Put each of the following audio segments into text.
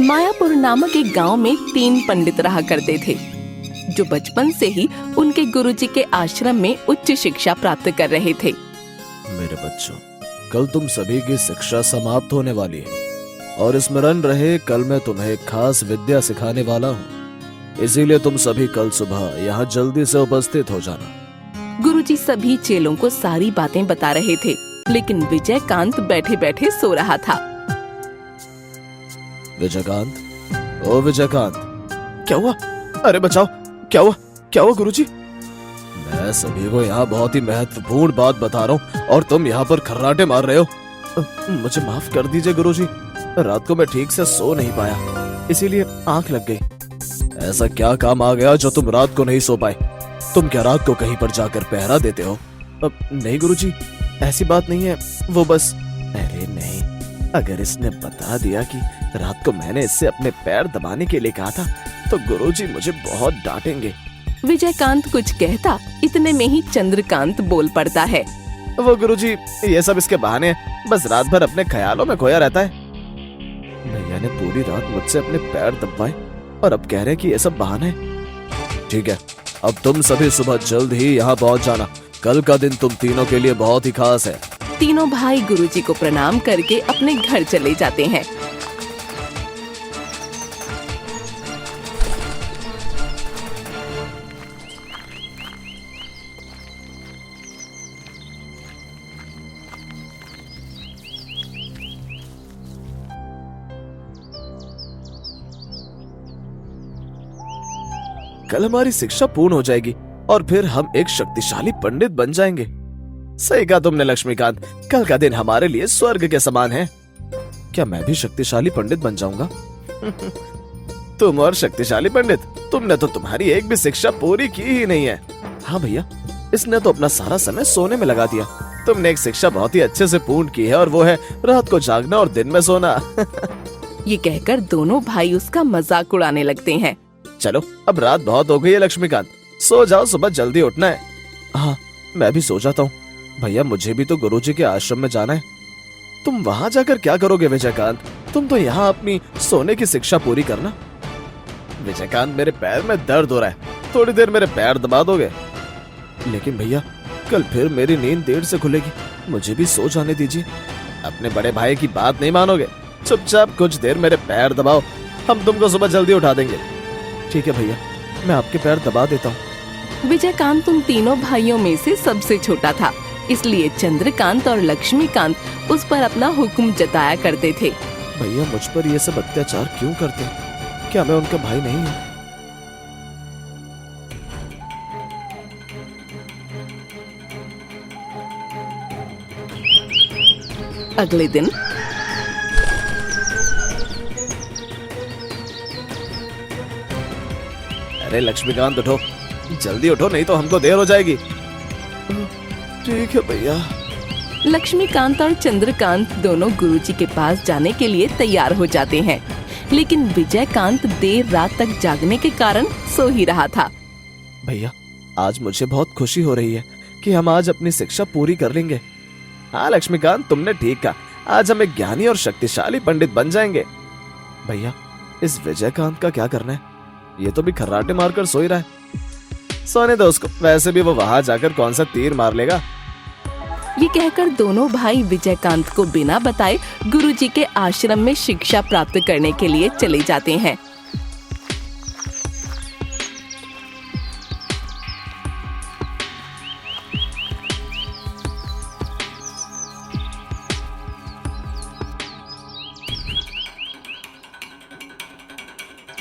मायापुर नामक एक गांव में 3 पंडित रहा करते थे, जो बचपन से ही उनके गुरुजी के आश्रम में उच्च शिक्षा प्राप्त कर रहे थे। मेरे बच्चों, कल तुम सभी की शिक्षा समाप्त होने वाली है और स्मरण रहे, कल मैं तुम्हें एक खास विद्या सिखाने वाला हूँ। इसीलिए तुम सभी कल सुबह यहाँ जल्दी से उपस्थित हो जाना। गुरुजी सभी चेलों को सारी बातें बता रहे थे, लेकिन विजयकांत बैठे बैठे सो रहा था। विजयकांत, ओ विजयकांत, क्या हुआ? अरे बचाओ, क्या हुआ गुरुजी? मैं सभी को यहाँ बहुत ही महत्वपूर्ण बात बता रहा हूँ और तुम यहाँ पर खर्राटे मार रहे हो। मुझे माफ कर दीजिए गुरुजी, रात को मैं ठीक से सो नहीं पाया, इसीलिए आंख लग गई। ऐसा क्या काम आ गया जो तुम रात को नहीं सो पाए? तुम क्या रात को कहीं पर जाकर पहरा देते हो? नहीं गुरुजी, ऐसी बात नहीं है, वो बस। अरे नहीं, अगर इसने बता दिया कि रात को मैंने इससे अपने पैर दबाने के लिए कहा था तो गुरुजी मुझे बहुत डांटेंगे। विजयकांत कुछ कहता, इतने में ही चंद्रकांत बोल पड़ता है। वो गुरुजी, ये सब इसके बहाने हैं, बस रात भर अपने ख्यालों में खोया रहता है। भैया ने पूरी रात मुझसे अपने पैर दबाए और अब कह रहे हैं कि ये सब बहाने हैं। ठीक है, अब तुम सभी सुबह जल्द ही यहाँ पहुँच जाना। कल का दिन तुम तीनों के लिए बहुत ही खास है। तीनों भाई गुरुजी को प्रणाम करके अपने घर चले जाते हैं। कल हमारी शिक्षा पूर्ण हो जाएगी और फिर हम एक शक्तिशाली पंडित बन जाएंगे। सही कहा तुमने लक्ष्मीकांत, कल का दिन हमारे लिए स्वर्ग के समान है। क्या मैं भी शक्तिशाली पंडित बन जाऊंगा? तुम और शक्तिशाली पंडित, तुमने तो तुम्हारी एक भी शिक्षा पूरी की ही नहीं है। हाँ भैया, इसने तो अपना सारा समय सोने में लगा दिया। तुमने एक शिक्षा बहुत ही अच्छे से पूर्ण की है और वो है रात को जागना और दिन में सोना। ये कहकर दोनों भाई उसका मजाक उड़ाने लगते हैं। चलो, अब रात बहुत हो गई है लक्ष्मीकांत, सो जाओ, सुबह जल्दी उठना है। हाँ, मैं भी सो जाता हूँ। भैया, मुझे भी तो गुरुजी के आश्रम में जाना है। तुम वहाँ जाकर क्या करोगे विजयकांत? तुम तो यहाँ अपनी सोने की शिक्षा पूरी करना। विजयकांत, मेरे पैर में दर्द हो रहा है, थोड़ी देर मेरे पैर दबा दोगे? लेकिन भैया, कल फिर मेरी नींद देर से खुलेगी, मुझे भी सो जाने दीजिए। अपने बड़े भाई की बात नहीं मानोगे? चुपचाप कुछ देर मेरे पैर दबाओ, हम तुमको सुबह जल्दी उठा देंगे। ठीक है भैया, मैं आपके पैर दबा देता हूँ। विजयकांत उन तीनों भाइयों में से सबसे छोटा था, इसलिए चंद्रकांत और लक्ष्मीकांत उस पर अपना हुक्म जताया करते थे। भैया, मुझ पर ये सब अत्याचार क्यों करते हैं? क्या मैं उनका भाई नहीं हूँ? अगले दिन अरे लक्ष्मीकांत, उठो, जल्दी उठो, नहीं तो हमको देर हो जाएगी। ठीक है भैया। लक्ष्मीकांत और चंद्रकांत दोनों गुरुजी के पास जाने के लिए तैयार हो जाते हैं, लेकिन विजयकांत देर रात तक जागने के कारण सो ही रहा था। भैया, आज मुझे बहुत खुशी हो रही है कि हम आज अपनी शिक्षा पूरी कर लेंगे। हाँ लक्ष्मीकांत, तुमने ठीक कहा, आज हम एक ज्ञानी और शक्तिशाली पंडित बन जाएंगे। भैया, इस विजयकांत का क्या करना है? ये तो भी खर्राटे मारकर सो ही रहा है। सोने दो उसको, वैसे भी वो वहां जाकर कौन सा तीर मार लेगा। ये कहकर दोनों भाई विजयकांत को बिना बताए गुरुजी के आश्रम में शिक्षा प्राप्त करने के लिए चले जाते हैं।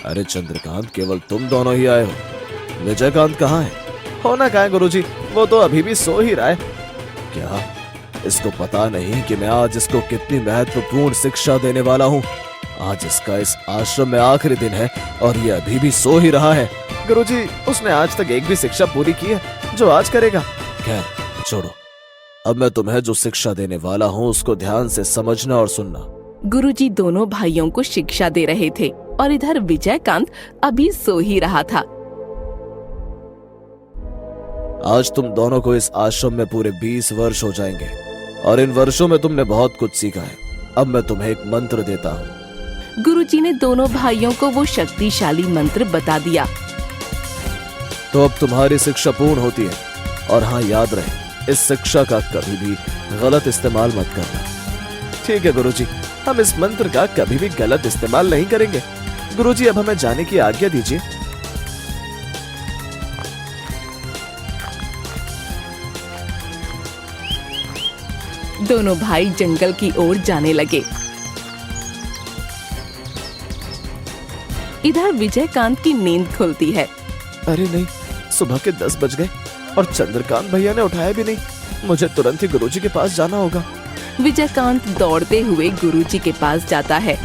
अरे चंद्रकांत, केवल तुम दोनों ही आए हो? विजयकांत कहाँ है? होना कहाँ है गुरुजी, वो तो अभी भी सो ही रहा है। क्या इसको पता नहीं कि मैं आज इसको कितनी महत्वपूर्ण शिक्षा देने वाला हूँ? आज इसका इस आश्रम में आखिरी दिन है और ये अभी भी सो ही रहा है। गुरुजी, उसने आज तक एक भी शिक्षा पूरी की है जो आज करेगा? खैर छोड़ो, अब मैं तुम्हें जो शिक्षा देने वाला हूँ उसको ध्यान से समझना और सुनना। गुरुजी दोनों भाइयों को शिक्षा दे रहे थे और इधर विजयकांत अभी सो ही रहा था। आज तुम दोनों को इस आश्रम में पूरे 20 वर्ष हो जाएंगे और इन वर्षों में तुमने बहुत कुछ सीखा है। अब मैं तुम्हें एक मंत्र देता हूँ। गुरुजी ने दोनों भाइयों को वो शक्तिशाली मंत्र बता दिया। तो अब तुम्हारी शिक्षा पूर्ण होती है, और हाँ याद रहे, इस शिक्षा का कभी भी गलत इस्तेमाल मत करना। ठीक है गुरुजी, हम इस मंत्र का कभी भी गलत इस्तेमाल नहीं करेंगे। गुरुजी अब हमें जाने की आज्ञा दीजिए। दोनों भाई जंगल की ओर जाने लगे। इधर विजयकांत की नींद खुलती है। अरे नहीं, सुबह के 10 बज गए और चंद्रकांत भैया ने उठाया भी नहीं। मुझे तुरंत ही गुरुजी के पास जाना होगा। विजयकांत दौड़ते हुए गुरुजी के पास जाता है।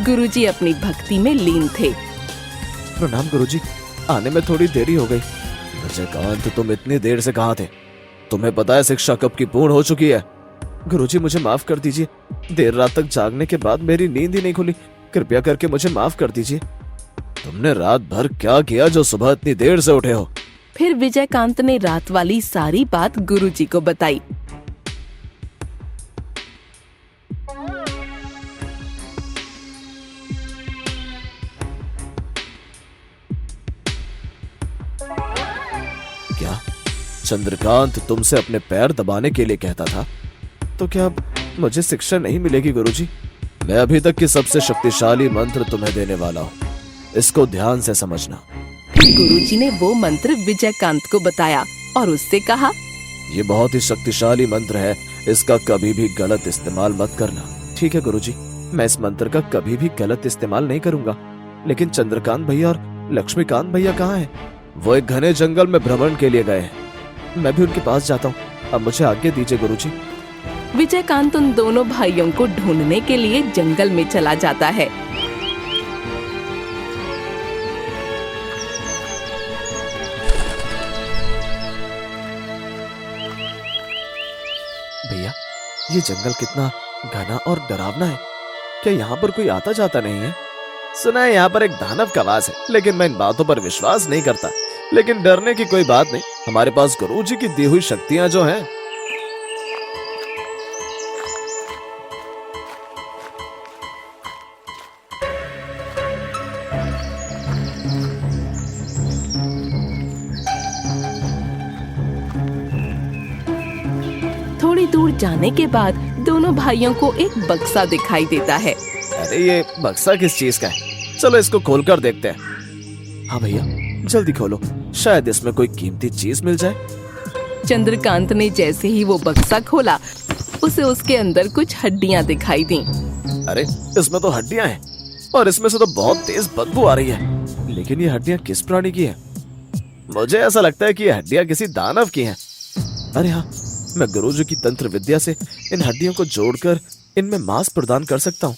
गुरुजी अपनी भक्ति में लीन थे। प्रणाम गुरुजी, आने में थोड़ी देरी हो गई। विजयकांत, तुम इतनी देर से कहाँ थे? तुम्हें पता है शिक्षा कब की पूर्ण हो चुकी है? गुरुजी मुझे माफ कर दीजिए, देर रात तक जागने के बाद मेरी नींद ही नहीं खुली। कृपया करके मुझे माफ कर दीजिए। तुमने रात भर क्या किया जो सुबह इतनी देर से उठे हो? फिर विजयकांत ने रात वाली सारी बात गुरुजी को बताई। क्या चंद्रकांत तुमसे अपने पैर दबाने के लिए कहता था? तो क्या अब मुझे शिक्षा नहीं मिलेगी गुरुजी? मैं अभी तक की सबसे शक्तिशाली मंत्र तुम्हें देने वाला हूँ, इसको ध्यान से समझना। फिर गुरुजी ने वो मंत्र विजयकांत को बताया और उससे कहा, ये बहुत ही शक्तिशाली मंत्र है, इसका कभी भी गलत इस्तेमाल मत करना। ठीक है गुरुजी, मैं इस मंत्र का कभी भी गलत इस्तेमाल नहीं करूंगा। लेकिन चंद्रकांत भैया और लक्ष्मीकांत भैया कहाँ हैं? वो एक घने जंगल में भ्रमण के लिए गए हैं। मैं भी उनके पास जाता हूँ। अब मुझे आज्ञा दीजिए गुरुजी। विजयकांत उन दोनों भाइयों को ढूंढने के लिए जंगल में चला जाता है। भैया, ये जंगल कितना घना और डरावना है। क्या यहाँ पर कोई आता जाता नहीं है? सुना है यहाँ पर एक दानव का वास है, लेकिन मैं इन बातों पर विश्वास नहीं करता। लेकिन डरने की कोई बात नहीं, हमारे पास गुरुजी की दी हुई शक्तियां जो हैं। थोड़ी दूर जाने के बाद दोनों भाइयों को एक बक्सा दिखाई देता है। अरे ये बक्सा किस चीज का है? चलो इसको खोलकर देखते हैं। हाँ भैया, जल्दी खोलो, शायद इसमें कोई कीमती चीज मिल जाए। चंद्रकांत ने जैसे ही वो बक्सा खोला, उसे उसके अंदर कुछ हड्डियां दिखाई दी। अरे इसमें तो हड्डियां हैं और इसमें से तो बहुत तेज बदबू आ रही है। लेकिन ये हड्डियां किस प्राणी की हैं? मुझे ऐसा लगता है कि ये हड्डियां किसी दानव की हैं। अरे हाँ, मैं गुरुजी की तंत्र विद्या से इन हड्डियों को जोड़कर इनमें मांस प्रदान कर सकता हूँ।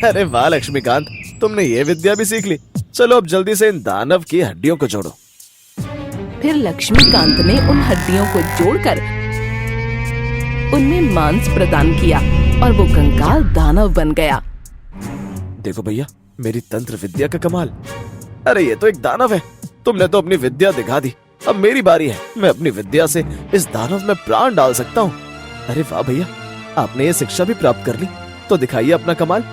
अरे वाह लक्ष्मीकांत, तुमने ये विद्या भी सीख ली। चलो अब जल्दी से इन दानव की हड्डियों को जोड़ो। फिर लक्ष्मीकांत ने उन हड्डियों को जोड़कर उनमें मांस प्रदान किया और वो कंकाल दानव बन गया। देखो भैया, मेरी तंत्र विद्या का कमाल। अरे ये तो एक दानव है। तुमने तो अपनी विद्या दिखा दी, अब मेरी बारी है। मैं अपनी विद्या से इस दानव में प्राण डाल सकता हूँ। अरे वाह भैया, आपने ये शिक्षा भी प्राप्त कर ली, तो दिखाइए अपना कमाल।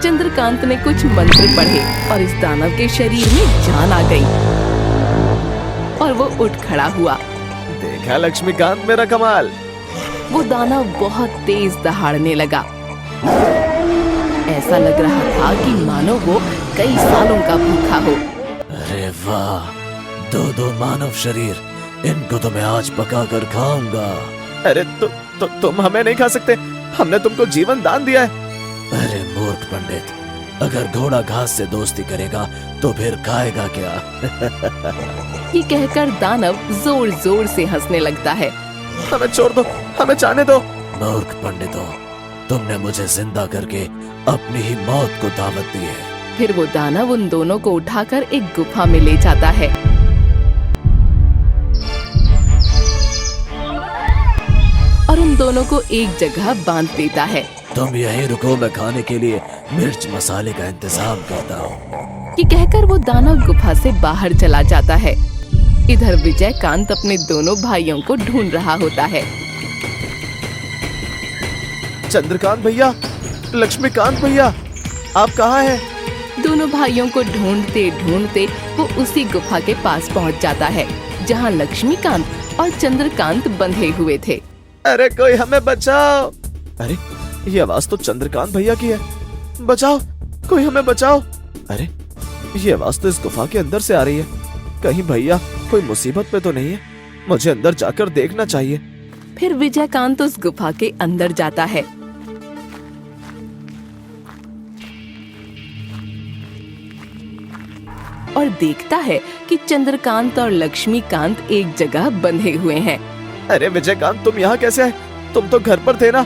चंद्रकांत ने कुछ मंत्र पढ़े और इस दानव के शरीर में जान आ गई और वो उठ खड़ा हुआ। देखा लक्ष्मीकांत मेरा कमाल। वो दानव बहुत तेज दहाड़ने लगा। ऐसा लग रहा था कि मानो वो कई सालों का भूखा हो। अरे वाह, दो मानव शरीर, इनको तो मैं आज पका कर खाऊंगा। अरे तुम हमें नहीं खा सकते, हमने तुमको जीवन दान दिया है। अरे मूर्ख पंडित, अगर घोड़ा घास से दोस्ती करेगा तो फिर खाएगा क्या? ये कहकर दानव जोर जोर से हंसने लगता है। हमें छोड़ दो, हमें जाने दो। मूर्ख पंडितों, तुमने मुझे जिंदा करके अपनी ही मौत को दावत दी है। फिर वो दानव उन दोनों को उठाकर एक गुफा में ले जाता है। और उन दोनों को एक जगह बांध देता है। तुम यहीं रुको, मैं खाने के लिए मिर्च मसाले का इंतजाम करता हूँ। ये कहकर वो दानव गुफा से बाहर चला जाता है। इधर विजयकांत अपने दोनों भाइयों को ढूंढ रहा होता है। चंद्रकांत भैया, लक्ष्मीकांत भैया, आप कहाँ हैं? दोनों भाइयों को ढूंढते ढूंढते वो उसी गुफा के पास पहुंच जाता है जहां लक्ष्मीकांत और चंद्रकांत बंधे हुए थे। अरे कोई हमें बचाओ! अरे ये आवाज तो चंद्रकांत भैया की है। बचाओ, कोई हमें बचाओ! अरे ये आवाज तो इस गुफा के अंदर से आ रही है। कहीं भैया कोई मुसीबत में तो नहीं है? मुझे अंदर जाकर देखना चाहिए। फिर विजयकांत उस गुफा के अंदर जाता है। और देखता है कि चंद्रकांत और लक्ष्मीकांत एक जगह बंधे हुए हैं। अरे विजयकांत, तुम यहाँ कैसे आए? तुम तो घर पर थे ना।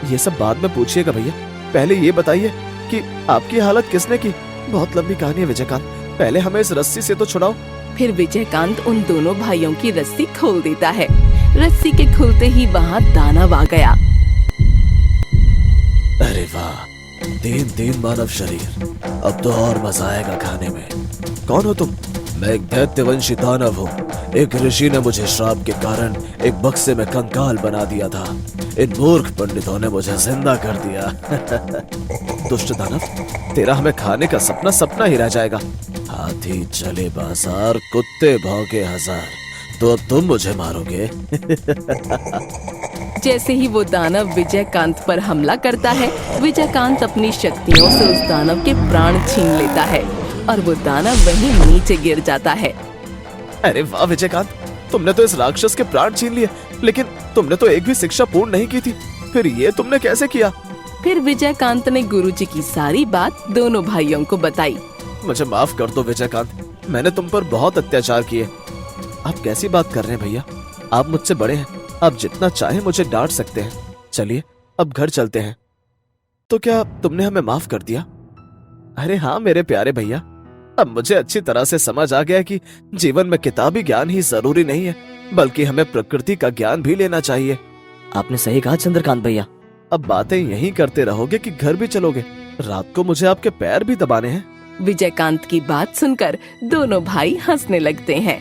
ये सब बाद में पूछिएगा भैया, पहले ये बताइए कि आपकी हालत किसने की? बहुत लंबी कहानी है विजयकांत, पहले हमें इस रस्सी से तो छुड़ाओ। फिर विजयकांत उन दोनों भाइयों की रस्सी खोल देता है। रस्सी के खुलते ही वहाँ दानव आ गया। अरे वाह, 3 मानव शरीर, अब तो और मजा आएगा खाने में। कौन हो तुम? मैं एक दैत्यवंशी दानव हूँ। एक ऋषि ने मुझे श्राप के कारण एक बक्से में कंकाल बना दिया था। इन मूर्ख पंडितों ने मुझे जिंदा कर दिया। दुष्ट दानव, तेरा हमें खाने का सपना सपना ही रह जाएगा। हाथी चले बाजार, कुत्ते भौंके हजार, तो अब तुम मुझे मारोगे? जैसे ही वो दानव विजयकांत पर हमला करता है, विजयकांत अपनी शक्तियों से उस दानव के प्राण छीन लेता है और वो दानव वहीं नीचे गिर जाता है। अरे वाह विजयकांत, तुमने तो इस राक्षस के प्राण छीन लिए, लेकिन तुमने तो एक भी शिक्षा पूर्ण नहीं की थी। फिर ये तुमने कैसे किया? फिर विजयकांत ने गुरुजी की सारी बात दोनों भाइयों को बताई। मुझे माफ कर दो विजयकांत, मैंने तुम पर बहुत अत्याचार किए। आप कैसी बात कर रहे हैं भैया? आप मुझसे बड़े हैं, आप जितना चाहे मुझे डांट सकते हैं। चलिए अब घर चलते हैं। तो क्या तुमने हमें माफ कर दिया? अरे हाँ मेरे प्यारे भैया, अब मुझे अच्छी तरह से समझ आ गया कि जीवन में किताबी ज्ञान ही जरूरी नहीं है, बल्कि हमें प्रकृति का ज्ञान भी लेना चाहिए। आपने सही कहा चंद्रकांत भैया। अब बातें यहीं करते रहोगे कि घर भी चलोगे? रात को मुझे आपके पैर भी दबाने हैं। विजयकांत की बात सुनकर दोनों भाई हंसने लगते हैं।